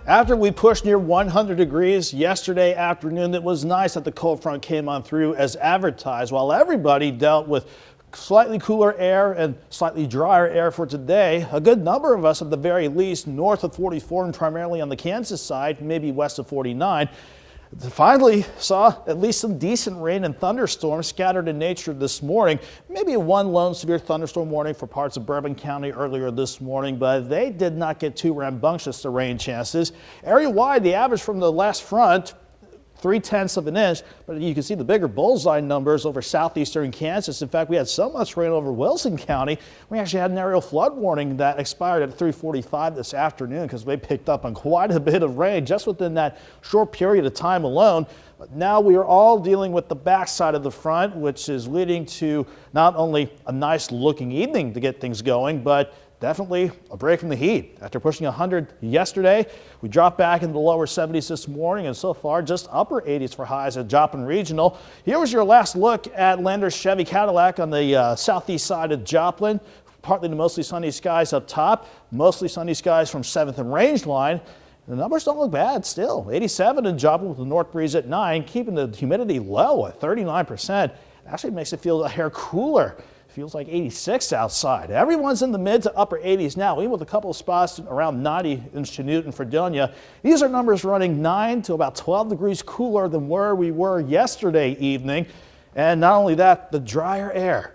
After we pushed near 100 degrees yesterday afternoon, it was nice that the cold front came on through as advertised, while everybody dealt with slightly cooler air and slightly drier air for today. A good number of us, at the very least, north of 44 and primarily on the Kansas side, maybe west of 49. Finally saw at least some decent rain and thunderstorms scattered in nature this morning. Maybe one lone severe thunderstorm warning for parts of Bourbon County earlier this morning, but they did not get too rambunctious, the rain chances. Area-wide, the average from the last front, 0.3 of an inch, but you can see the bigger bullseye numbers over southeastern Kansas. In fact, we had so much rain over Wilson County, we actually had an aerial flood warning that expired at 3:45 this afternoon because they picked up on quite a bit of rain just within that short period of time alone. But now we are all dealing with the backside of the front, which is leading to not only a nice looking evening to get things going, but definitely a break from the heat. After pushing 100 yesterday, we dropped back into the lower 70s this morning, and so far just upper 80s for highs at Joplin Regional. Here was your last look at Landers Chevy Cadillac on the southeast side of Joplin. Partly to mostly sunny skies up top, mostly sunny skies from 7th and Rangeline. The numbers don't look bad still. 87 in Joplin with the north breeze at 9, keeping the humidity low at 39%. Actually makes it feel a hair cooler. Feels like 86 outside. Everyone's in the mid to upper 80s now, even with a couple of spots around 90 in Chanute and Fredonia. These are numbers running 9 to about 12 degrees cooler than where we were yesterday evening. And not only that, the drier air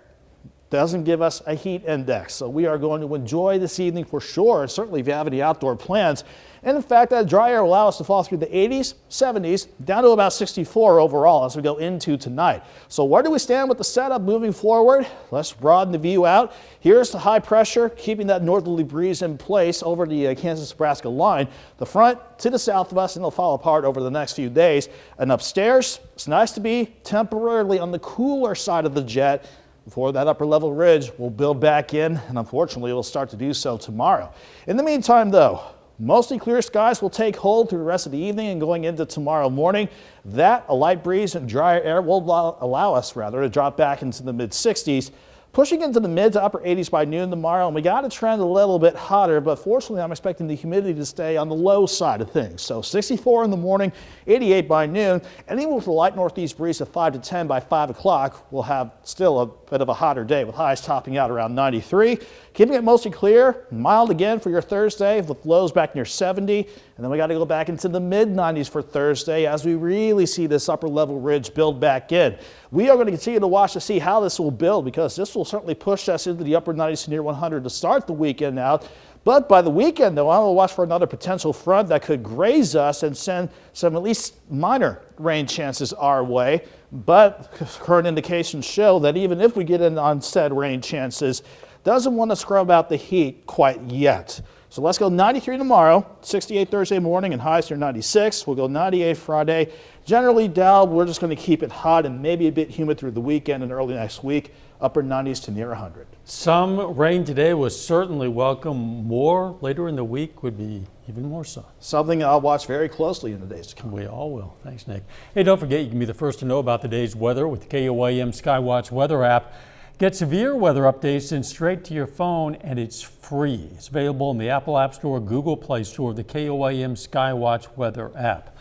doesn't give us a heat index. So we are going to enjoy this evening for sure, certainly if you have any outdoor plans. And in fact, that dry air will allow us to fall through the 80s, 70s, down to about 64 overall as we go into tonight. So where do we stand with the setup moving forward? Let's broaden the view out. Here's the high pressure, keeping that northerly breeze in place over the Kansas-Nebraska line. The front to the south of us, and it'll fall apart over the next few days. And upstairs, it's nice to be temporarily on the cooler side of the jet before that upper level ridge will build back in, and unfortunately it will start to do so tomorrow. In the meantime though, mostly clear skies will take hold through the rest of the evening and going into tomorrow morning. That, a light breeze and drier air will allow us to drop back into the mid 60s. Pushing into the mid to upper 80s by noon tomorrow, and we got to trend a little bit hotter, but fortunately I'm expecting the humidity to stay on the low side of things. So 64 in the morning, 88 by noon, and even with a light northeast breeze of 5 to 10 by 5 o'clock, we'll have still a bit of a hotter day with highs topping out around 93. Keeping it mostly clear, mild again for your Thursday with lows back near 70, and then we got to go back into the mid 90s for Thursday as we really see this upper level ridge build back in. We are going to continue to watch to see how this will build, because this will certainly push us into the upper 90s to near 100 to start the weekend out. But by the weekend, though, I will watch for another potential front that could graze us and send some at least minor rain chances our way. But current indications show that even if we get in on said rain chances, doesn't want to scrub out the heat quite yet. So let's go 93 tomorrow, 68 Thursday morning, and highs near 96. We'll go 98 Friday. Generally, Dow, we're just going to keep it hot and maybe a bit humid through the weekend and early next week. Upper 90s to near 100. Some rain today was certainly welcome. More later in the week would be even more sun. Something I'll watch very closely in the days to come. We all will. Thanks, Nick. Hey, don't forget you can be the first to know about the day's weather with the KOAM Skywatch weather app. Get severe weather updates sent straight to your phone, and it's free. It's available in the Apple App Store, Google Play Store, the KOAM Skywatch weather app.